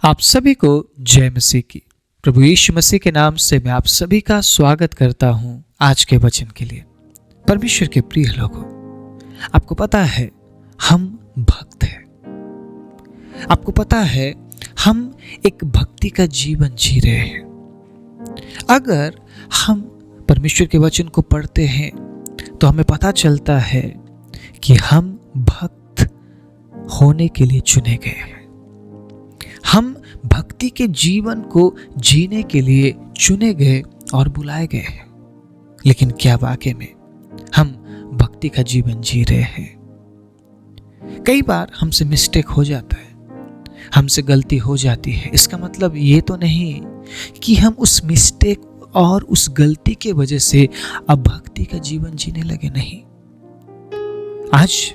आप सभी को जय मसीह की। प्रभु यीशु मसीह के नाम से मैं आप सभी का स्वागत करता हूं आज के वचन के लिए। परमेश्वर के प्रिय लोगों, आपको पता है हम भक्त हैं। आपको पता है हम एक भक्ति का जीवन जी रहे हैं। अगर हम परमेश्वर के वचन को पढ़ते हैं तो हमें पता चलता है कि हम भक्त होने के लिए चुने गए हैं। हम भक्ति के जीवन को जीने के लिए चुने गए और बुलाए गए हैं। लेकिन क्या वाकई में हम भक्ति का जीवन जी रहे हैं? कई बार हमसे मिस्टेक हो जाता है, हमसे गलती हो जाती है। इसका मतलब ये तो नहीं कि हम उस मिस्टेक और उस गलती के वजह से अब भक्ति का जीवन जीने लगे। नहीं, आज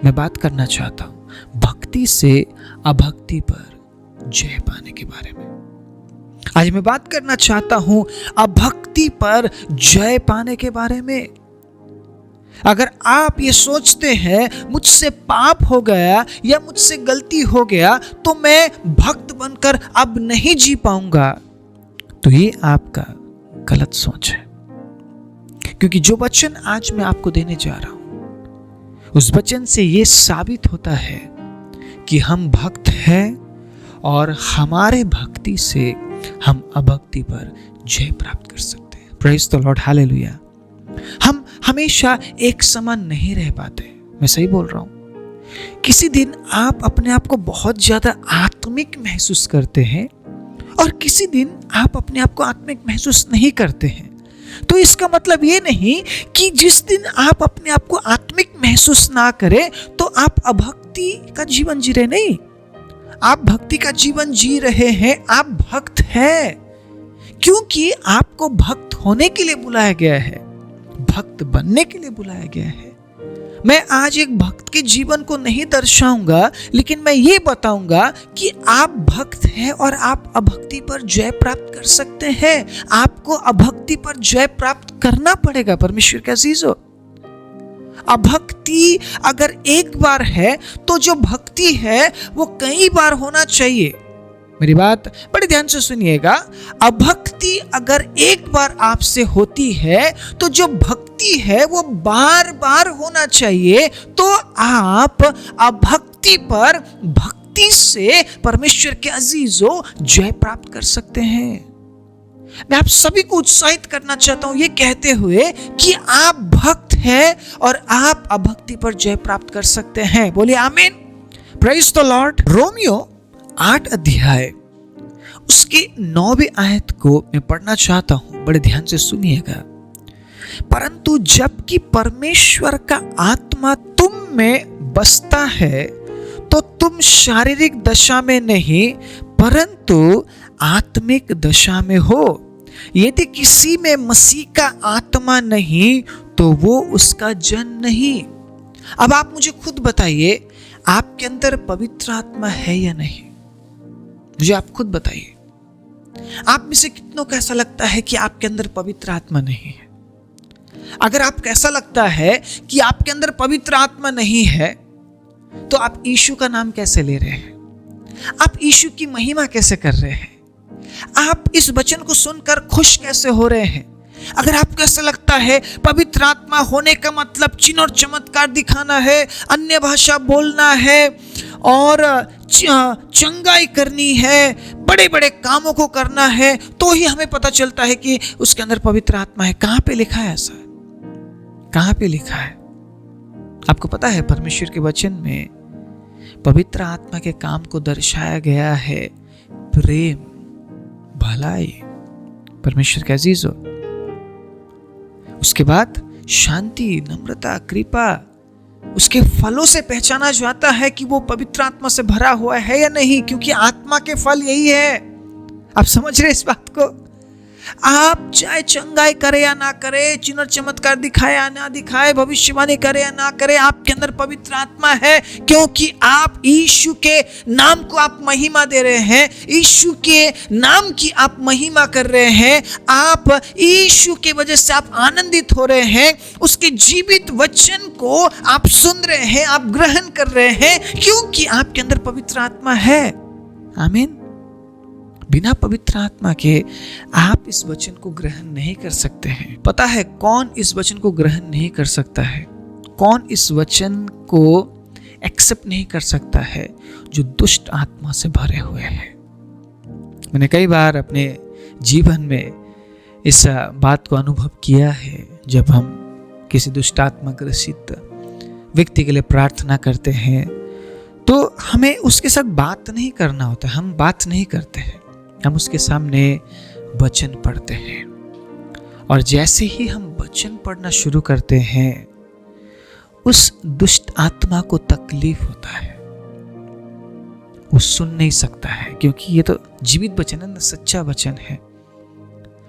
मैं बात करना चाहता हूं भक्ति से अभक्ति पर जय पाने के बारे में। आज मैं बात करना चाहता हूं अभक्ति पर जय पाने के बारे में। अगर आप ये सोचते हैं मुझसे पाप हो गया या मुझसे गलती हो गया तो मैं भक्त बनकर अब नहीं जी पाऊंगा, तो ये आपका गलत सोच है। क्योंकि जो वचन आज मैं आपको देने जा रहा हूं, उस वचन से ये साबित होता है कि हम भक्त हैं और हमारे भक्ति से हम अभक्ति पर जय प्राप्त कर सकते हैं। Praise the Lord, hallelujah. हम हमेशा एक समान नहीं रह पाते। मैं सही बोल रहा हूं। किसी दिन आप अपने आप को बहुत ज्यादा आत्मिक महसूस करते हैं और किसी दिन आप अपने आप को आत्मिक महसूस नहीं करते हैं। तो इसका मतलब ये नहीं कि जिस दिन आप अपने आप को आत्मिक महसूस ना करें तो आप अभक्ति का जीवन जी रहे। नहीं, आप भक्ति का जीवन जी रहे हैं। आप भक्त हैं क्योंकि आपको भक्त होने के लिए बुलाया गया है, भक्त बनने के लिए बुलाया गया है। मैं आज एक भक्त के जीवन को नहीं दर्शाऊंगा, लेकिन मैं ये बताऊंगा कि आप भक्त हैं और आप अभक्ति पर जय प्राप्त कर सकते हैं। आपको अभक्ति पर जय प्राप्त करना पड़ेगा। परमेश्वर के अजीजों, अभक्ति अगर एक बार है तो जो भक्ति है वो कई बार होना चाहिए। मेरी बात बड़े ध्यान से सुनिएगा। अभक्ति अगर एक बार आपसे होती है तो जो भक्ति है वो बार बार होना चाहिए। तो आप अभक्ति पर भक्ति से परमेश्वर के अजीजों जय प्राप्त कर सकते हैं। मैं आप सभी को उत्साहित करना चाहता हूं ये कहते हुए कि आप भक्त हैं और आप अभक्ति पर जय प्राप्त कर सकते हैं। बोलिए आमीन। Praise the Lord. रोमियो 8 अध्याय उसके 9वीं आयत को मैं पढ़ना चाहता हूं, बड़े ध्यान से सुनिएगा। परंतु जबकि परमेश्वर का आत्मा तुम में बसता है तो तुम शारीरिक दशा में नहीं परंतु आत्मिक दशा में हो। यदि किसी में मसीह का आत्मा नहीं तो वो उसका जन नहीं। अब आप मुझे खुद बताइए, आपके अंदर पवित्र आत्मा है या नहीं? मुझे आप खुद बताइए। आप में से कितनों को ऐसा लगता है कि आपके अंदर पवित्र आत्मा नहीं है? अगर आपको ऐसा लगता है कि आपके अंदर पवित्र आत्मा नहीं है तो आप यीशु का नाम कैसे ले रहे हैं? आप यीशु की महिमा कैसे कर रहे हैं? आप इस वचन को सुनकर खुश कैसे हो रहे हैं? अगर आपको ऐसा लगता है पवित्र आत्मा होने का मतलब चिन्ह और चमत्कार दिखाना है, अन्य भाषा बोलना है और चंगाई करनी है, बड़े बड़े कामों को करना है, तो ही हमें पता चलता है कि उसके अंदर पवित्र आत्मा है। कहां पे लिखा है ऐसा? कहां पे लिखा है? आपको पता है परमेश्वर के वचन में पवित्र आत्मा के काम को दर्शाया गया है प्रेम, भलाई, परमेश्वर के अजीजों। उसके बाद शांति, नम्रता, कृपा, उसके फलों से पहचाना जाता है कि वो पवित्र आत्मा से भरा हुआ है या नहीं, क्योंकि आत्मा के फल यही है। आप समझ रहे इस बात को? आप चाहे चंगाई करे या ना करे, चिन्ह चमत्कार दिखाए या ना दिखाए, भविष्यवाणी करे या ना करे, आपके अंदर पवित्र आत्मा है क्योंकि आप यीशु के नाम को आप महिमा दे रहे हैं, यीशु के नाम की आप महिमा कर रहे हैं। आप यीशु के वजह से आप आनंदित हो रहे हैं, उसके जीवित वचन को आप सुन रहे हैं, आप ग्रहण कर रहे हैं क्योंकि आपके अंदर पवित्र आत्मा है। आमीन। बिना पवित्र आत्मा के आप इस वचन को ग्रहण नहीं कर सकते हैं। पता है कौन इस वचन को ग्रहण नहीं कर सकता है? कौन इस वचन को एक्सेप्ट नहीं कर सकता है? जो दुष्ट आत्मा से भरे हुए हैं। मैंने कई बार अपने जीवन में इस बात को अनुभव किया है। जब हम किसी दुष्ट आत्मा ग्रसित व्यक्ति के लिए प्रार्थना करते हैं तो हमें उसके साथ बात नहीं करना होता। हम बात नहीं करते हैं, हम उसके सामने वचन पढ़ते हैं। और जैसे ही हम वचन पढ़ना शुरू करते हैं, उस दुष्ट आत्मा को तकलीफ होता है, वो सुन नहीं सकता है, क्योंकि ये तो जीवित वचन है ना, सच्चा वचन है।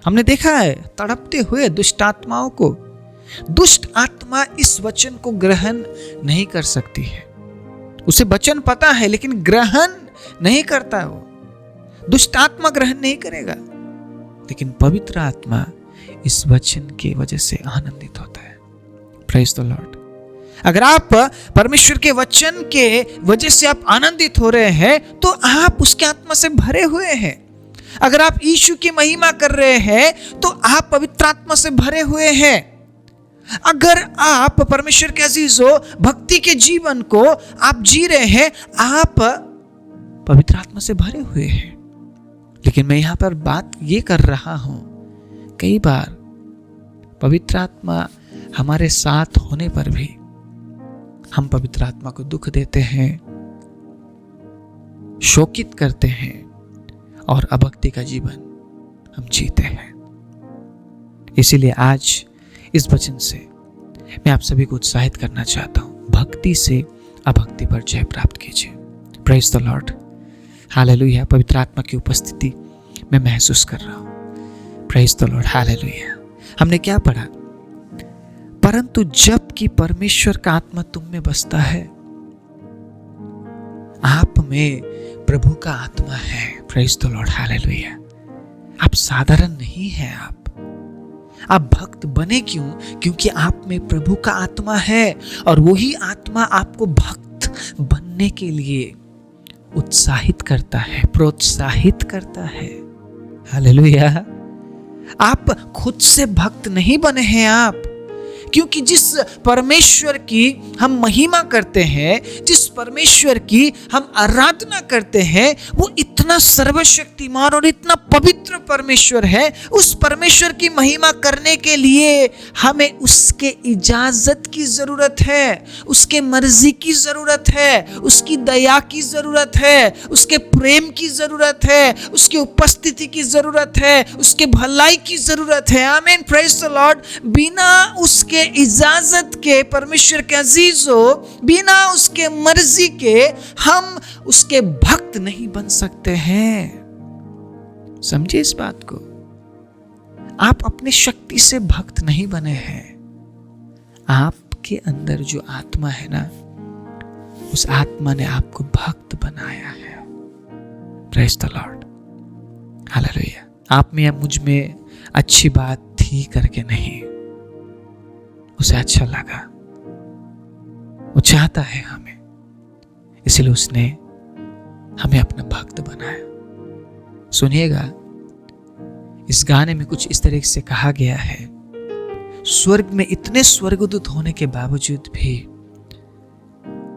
हमने देखा है तड़पते हुए दुष्ट आत्माओं को। दुष्ट आत्मा इस वचन को ग्रहण नहीं कर सकती है। उसे वचन पता है लेकिन ग्रहण नहीं करता। वो दुष्ट आत्मा ग्रहण नहीं करेगा, लेकिन पवित्र आत्मा इस वचन की वजह से आनंदित होता है। Praise the Lord. अगर आप परमेश्वर के वचन के वजह से आप आनंदित हो रहे हैं तो आप उसके आत्मा से भरे हुए हैं। अगर आप यीशु की महिमा कर रहे हैं तो आप पवित्र आत्मा से भरे हुए हैं। अगर आप परमेश्वर के अजीजों भक्ति के जीवन को आप जी रहे हैं, आप पवित्र आत्मा से भरे हुए हैं। लेकिन मैं यहां पर बात ये कर रहा हूं, कई बार पवित्र आत्मा हमारे साथ होने पर भी हम पवित्र आत्मा को दुख देते हैं, शोकित करते हैं और अभक्ति का जीवन हम जीते हैं। इसीलिए आज इस वचन से मैं आप सभी को उत्साहित करना चाहता हूं, भक्ति से अभक्ति पर जय प्राप्त कीजिए। Praise the Lord, hallelujah. पवित्र आत्मा की उपस्थिति मैं महसूस कर रहा हूं। Praise the Lord, hallelujah. हमने क्या पढ़ा? परंतु जब कि परमेश्वर का आत्मा तुम में बसता है, आप में प्रभु का आत्मा है। Praise the Lord, hallelujah. आप साधारण नहीं हैं। आप भक्त बने क्यों? क्योंकि आप में प्रभु का आत्मा है, और वही आत्मा आपको भक्त बनने के लिए उत्साहित करता है, प्रोत्साहित करता है। हालेलुया। आप खुद से भक्त नहीं बने हैं आप, क्योंकि जिस परमेश्वर की हम महिमा करते हैं, जिस परमेश्वर की हम आराधना करते हैं, वो इतना सर्वशक्तिमान और इतना पवित्र परमेश्वर है। उस परमेश्वर की महिमा करने के लिए हमें उसके इजाजत की जरूरत है, उसके मर्जी की जरूरत है, उसकी दया की जरूरत है, उसके प्रेम की जरूरत है, उसकी उपस्थिति की जरूरत है, उसके भलाई की जरूरत है। आमीन, प्रेज द लॉर्ड। बिना उसके इजाजत के परमेश्वर के अजीजों, बिना उसके मर्जी के हम उसके भक्त नहीं बन सकते हैं। समझिए इस बात को। आप अपनी शक्ति से भक्त नहीं बने हैं। आपके अंदर जो आत्मा है ना, उस आत्मा ने आपको भक्त बनाया है। Praise the Lord, hallelujah. आप में या मुझ में अच्छी बात थी करके नहीं, उसे अच्छा लगा, वो चाहता है हमें, इसलिए उसने हमें अपना भक्त बनाया। सुनिएगा, इस गाने में कुछ इस तरह से कहा गया है, स्वर्ग में इतने स्वर्गदूत होने के बावजूद भी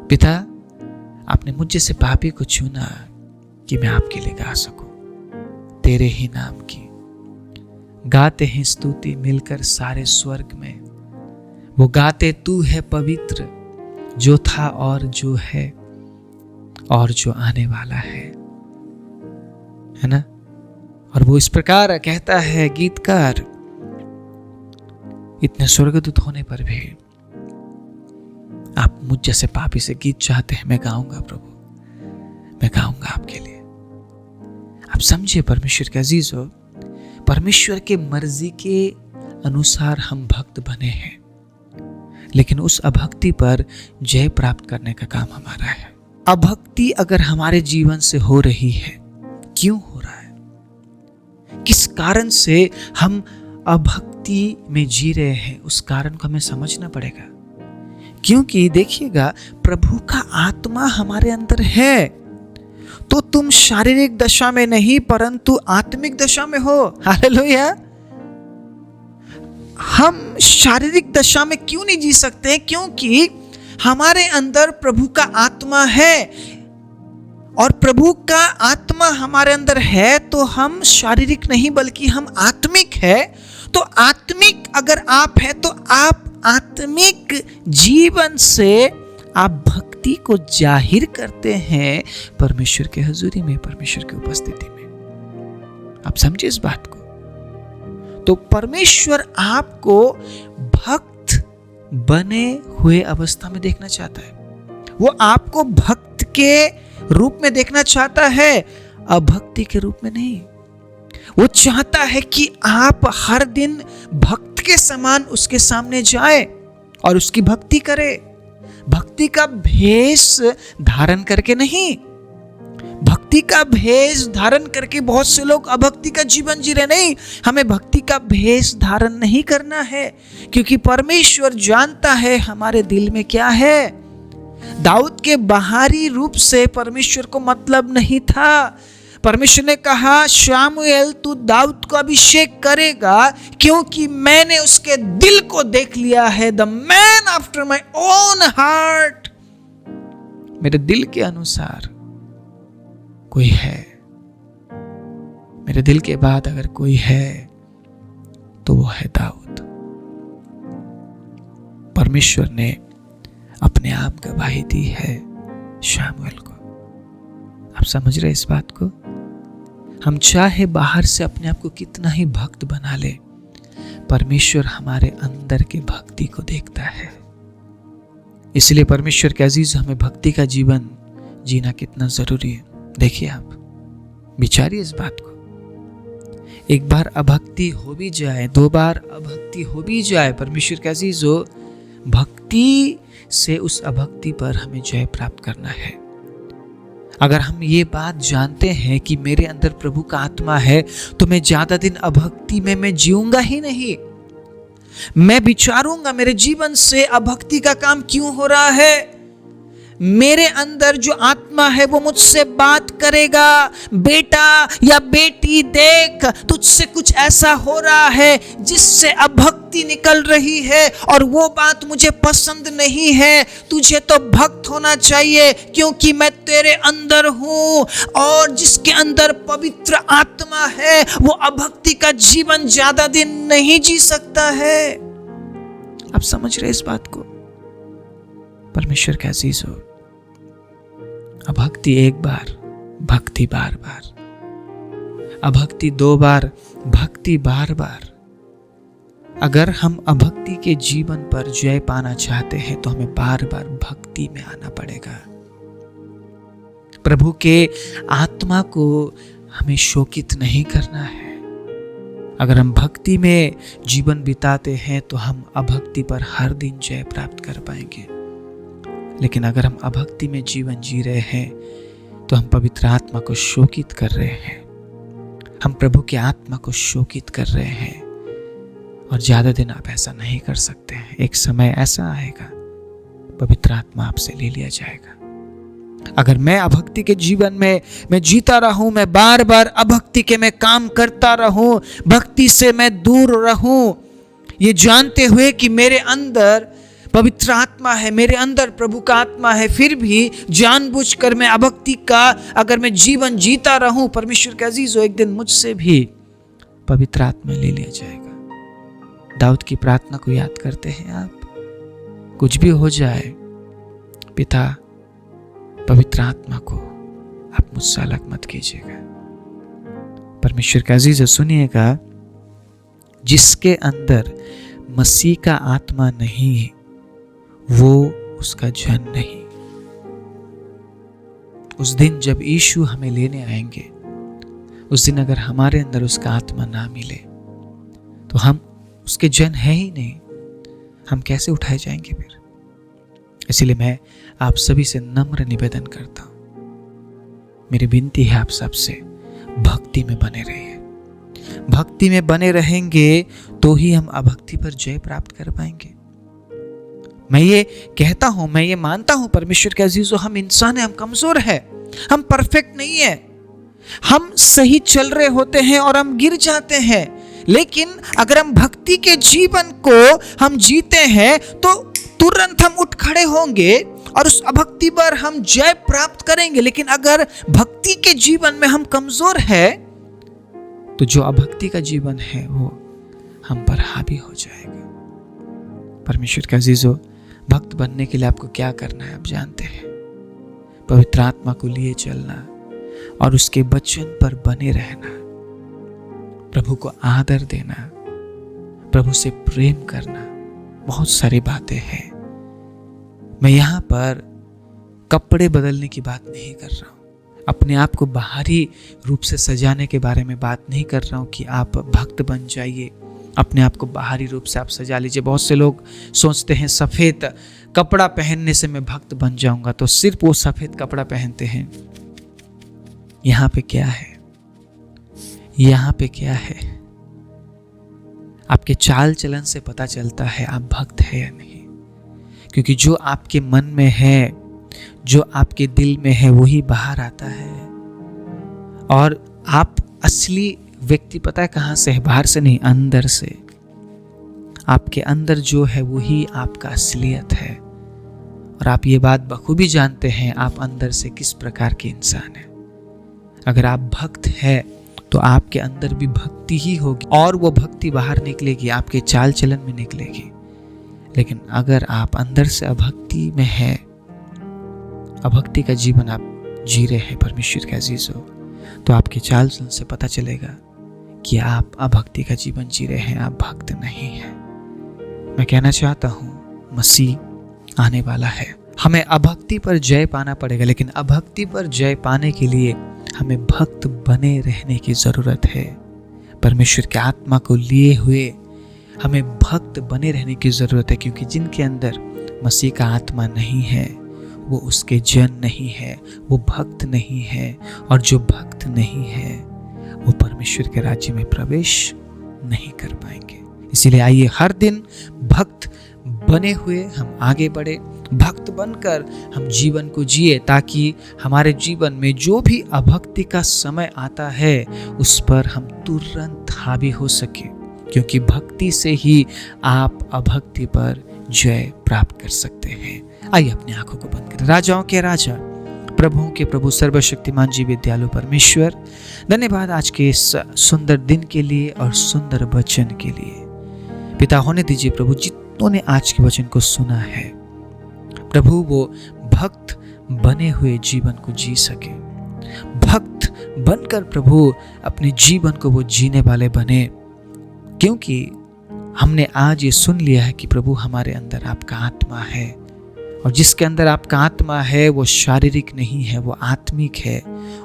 पिता आपने मुझ जैसे पापी को चुना कि मैं आपके लिए गा सकूं, तेरे ही नाम की गाते हैं स्तुति मिलकर सारे स्वर्ग में। वो गाते तू है पवित्र, जो था और जो है और जो आने वाला है ना। और वो इस प्रकार कहता है गीतकार, इतने स्वर्गदूत होने पर भी आप मुझ जैसे पापी से गीत चाहते हैं। मैं गाऊंगा प्रभु, मैं गाऊंगा आपके लिए। आप समझिए परमेश्वर के अजीजों, परमेश्वर के मर्जी के अनुसार हम भक्त बने हैं, लेकिन उस अभक्ति पर जय प्राप्त करने का काम हमारा है। अभक्ति अगर हमारे जीवन से हो रही है, क्यों हो रहा है, किस कारण से हम अभक्ति में जी रहे हैं, उस कारण को हमें समझना पड़ेगा। क्योंकि देखिएगा, प्रभु का आत्मा हमारे अंदर है, तो तुम शारीरिक दशा में नहीं परंतु आत्मिक दशा में हो। हालेलुया। हम शारीरिक दशा में क्यों नहीं जी सकते? क्योंकि हमारे अंदर प्रभु का आत्मा है, और प्रभु का आत्मा हमारे अंदर है तो हम शारीरिक नहीं बल्कि हम आत्मिक है। तो आत्मिक अगर आप है तो आप आत्मिक जीवन से आप भक्ति को जाहिर करते हैं परमेश्वर के हुजूरी में, परमेश्वर की उपस्थिति में। आप समझिए इस बात को। तो परमेश्वर आपको भक्त बने हुए अवस्था में देखना चाहता है। वो आपको भक्त के रूप में देखना चाहता है, अभक्ति के रूप में नहीं। वो चाहता है कि आप हर दिन भक्त के समान उसके सामने जाए और उसकी भक्ति करे। भक्ति का भेष धारण करके नहीं। भक्ति का भेष धारण करके बहुत से लोग अभक्ति का जीवन जी रहे। नहीं, हमें भक्ति का भेष धारण नहीं करना है, क्योंकि परमेश्वर जानता है हमारे दिल में क्या है। दाऊद के बाहरी रूप से परमेश्वर को मतलब नहीं था। परमेश्वर ने कहा, शामुएल तू दाऊद को अभिषेक करेगा क्योंकि मैंने उसके दिल को देख लिया है। The man after my own heart, मेरे दिल के अनुसार कोई है। मेरे दिल के बाद अगर कोई है तो वो है दाऊद। परमेश्वर ने अपने आप गवाही दी है शामुएल को। आप समझ रहे इस बात को? हम चाहे बाहर से अपने आप को कितना ही भक्त बना ले, परमेश्वर हमारे अंदर की भक्ति को देखता है। इसलिए परमेश्वर के अजीज, हमें भक्ति का जीवन जीना कितना जरूरी है। देखिए, आप विचारिए इस बात को। एक बार अभक्ति हो भी जाए, 2 बार अभक्ति हो भी जाए, परमेश्वर के अजीजों, भक्ति से उस अभक्ति पर हमें जय प्राप्त करना है। अगर हम ये बात जानते हैं कि मेरे अंदर प्रभु का आत्मा है, तो मैं ज्यादा दिन अभक्ति में मैं जीऊंगा ही नहीं। मैं विचारूंगा मेरे जीवन से अभक्ति का काम क्यों हो रहा है। मेरे अंदर जो आत्मा है वो मुझसे बात करेगा, बेटा या बेटी देख, तुझसे कुछ ऐसा हो रहा है जिससे अभक्ति निकल रही है और वो बात मुझे पसंद नहीं है। तुझे तो भक्त होना चाहिए क्योंकि मैं तेरे अंदर हूं, और जिसके अंदर पवित्र आत्मा है वो अभक्ति का जीवन ज्यादा दिन नहीं जी सकता है। आप समझ रहे इस बात को? परमेश्वर का अजीज हो, अभक्ति 1 बार, भक्ति बार बार। अभक्ति 2 बार, भक्ति बार बार। अगर हम अभक्ति के जीवन पर जय पाना चाहते हैं तो हमें बार बार भक्ति में आना पड़ेगा। प्रभु के आत्मा को हमें शोकित नहीं करना है। अगर हम भक्ति में जीवन बिताते हैं तो हम अभक्ति पर हर दिन जय प्राप्त कर पाएंगे। लेकिन अगर हम अभक्ति में जीवन जी रहे हैं तो हम पवित्र आत्मा को शोकित कर रहे हैं। हम प्रभु की आत्मा को शोकित कर रहे हैं, और ज्यादा दिन आप ऐसा नहीं कर सकते हैं। एक समय ऐसा आएगा, पवित्र आत्मा आपसे ले लिया जाएगा। अगर मैं अभक्ति के जीवन में मैं जीता रहूं, मैं बार बार अभक्ति के मैं काम करता रहूं, भक्ति से मैं दूर रहूं, ये जानते हुए कि मेरे अंदर पवित्र आत्मा है, मेरे अंदर प्रभु का आत्मा है, फिर भी जानबूझकर मैं अभक्ति का अगर मैं जीवन जीता रहूं, परमेश्वर के अजीजों, एक दिन मुझसे भी पवित्र आत्मा ले लिया जाएगा। दाऊद की प्रार्थना को याद करते हैं आप? कुछ भी हो जाए पिता, पवित्र आत्मा को आप मुझसे अलग मत कीजिएगा। परमेश्वर के अजीजों, सुनिएगा, जिसके अंदर मसीह का आत्मा नहीं वो उसका जन नहीं। उस दिन जब यीशु हमें लेने आएंगे, उस दिन अगर हमारे अंदर उसका आत्मा ना मिले तो हम उसके जन है ही नहीं। हम कैसे उठाए जाएंगे फिर? इसलिए मैं आप सभी से नम्र निवेदन करता हूं, मेरी विनती है आप सबसे, भक्ति में बने रहिए। भक्ति में बने रहेंगे तो ही हम अभक्ति पर जय प्राप्त कर पाएंगे। मैं ये कहता हूं, मैं ये मानता हूं परमेश्वर के अजीजों, हम इंसान हैं, हम कमजोर हैं, हम परफेक्ट नहीं है, हम सही चल रहे होते हैं और हम गिर जाते हैं। लेकिन अगर हम भक्ति के जीवन को हम जीते हैं तो तुरंत हम उठ खड़े होंगे और उस अभक्ति पर हम जय प्राप्त करेंगे। लेकिन अगर भक्ति के जीवन में हम कमजोर है तो जो अभक्ति का जीवन है वो हम पर हावी हो जाएगा। परमेश्वर का अजीजों, भक्त बनने के लिए आपको क्या करना है आप जानते हैं। पवित्र आत्मा को लिए चलना और उसके वचन पर बने रहना, प्रभु को आदर देना, प्रभु से प्रेम करना, बहुत सारी बातें हैं। मैं यहाँ पर कपड़े बदलने की बात नहीं कर रहा हूँ, अपने आप को बाहरी रूप से सजाने के बारे में बात नहीं कर रहा हूँ कि आप भक्त बन जाइए, अपने आप को बाहरी रूप से आप सजा लीजिए। बहुत से लोग सोचते हैं सफ़ेद कपड़ा पहनने से मैं भक्त बन जाऊंगा, तो सिर्फ वो सफ़ेद कपड़ा पहनते हैं। यहाँ पे क्या है, यहाँ पे क्या है? आपके चाल चलन से पता चलता है आप भक्त है या नहीं। क्योंकि जो आपके मन में है, जो आपके दिल में है, वही बाहर आता है। और आप असली व्यक्ति पता है कहाँ से है? बाहर से नहीं, अंदर से। आपके अंदर जो है वही आपका असलियत है। और आप ये बात बखूबी जानते हैं आप अंदर से किस प्रकार के इंसान हैं। अगर आप भक्त हैं तो आपके अंदर भी भक्ति ही होगी और वो भक्ति बाहर निकलेगी, आपके चाल चलन में निकलेगी। लेकिन अगर आप अंदर से अभक्ति में हैं, अभक्ति का जीवन आप जी रहे हैं परमेश्वर के अजीजों, तो आपके चाल चलन से पता चलेगा कि आप अभक्ति का जीवन जी रहे हैं, आप भक्त नहीं हैं। मैं कहना चाहता हूँ मसीह आने वाला है, हमें अभक्ति पर जय पाना पड़ेगा। लेकिन अभक्ति पर जय पाने के लिए हमें भक्त बने रहने की जरूरत है। परमेश्वर के आत्मा को लिए हुए हमें भक्त बने रहने की जरूरत है। क्योंकि जिनके अंदर मसीह का आत्मा नहीं है वो उसके जन नहीं है, वो भक्त नहीं है। और जो भक्त नहीं है वो परमेश्वर के राज्य में प्रवेश नहीं कर पाएंगे। इसीलिए आइए हर दिन भक्त बने हुए हम आगे बढ़े, भक्त बनकर हम जीवन को जिए, ताकि हमारे जीवन में जो भी अभक्ति का समय आता है उस पर हम तुरंत हावी हो सके। क्योंकि भक्ति से ही आप अभक्ति पर जय प्राप्त कर सकते हैं। आइए अपनी आंखों को बंद करें। राजाओं के राजा, प्रभुओं के प्रभु, सर्वशक्तिमान जीवित दयालु परमेश्वर, धन्यवाद आज के इस सुंदर दिन के लिए और सुंदर वचन के लिए। पिता होने दीजिए प्रभु, जितनों ने आज के वचन को सुना है प्रभु, वो भक्त बने हुए जीवन को जी सके, भक्त बनकर प्रभु अपने जीवन को वो जीने वाले बने। क्योंकि हमने आज ये सुन लिया है कि प्रभु हमारे अंदर आपका आत्मा है, और जिसके अंदर आपका आत्मा है वो शारीरिक नहीं है, वो आत्मिक है।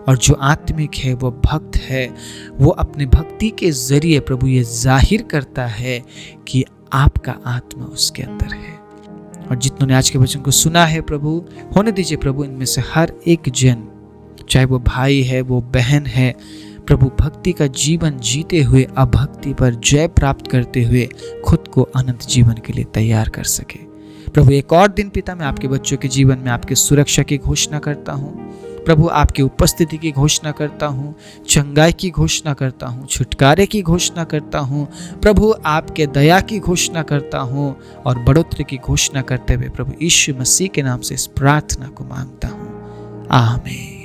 और जो आत्मिक है वो भक्त है, वो अपने भक्ति के जरिए प्रभु ये जाहिर करता है कि आपका आत्मा उसके अंदर है। और जितनों ने आज के वचन को सुना है प्रभु, होने दीजिए प्रभु इनमें से हर एक जन, चाहे वो भाई है, वो बहन है, प्रभु भक्ति का जीवन जीते हुए अभक्ति पर जय प्राप्त करते हुए खुद को अनंत जीवन के लिए तैयार कर सके। प्रभु एक और दिन पिता, मैं आपके बच्चों के जीवन में आपके सुरक्षा की घोषणा करता हूँ प्रभु, आपकी उपस्थिति की घोषणा करता हूँ, चंगाई की घोषणा करता हूँ, छुटकारे की घोषणा करता हूँ प्रभु, आपके दया की घोषणा करता हूँ और बढ़ोतरी की घोषणा करते हुए प्रभु यीशु मसीह के नाम से इस प्रार्थना को मांगता हूँ, आमीन।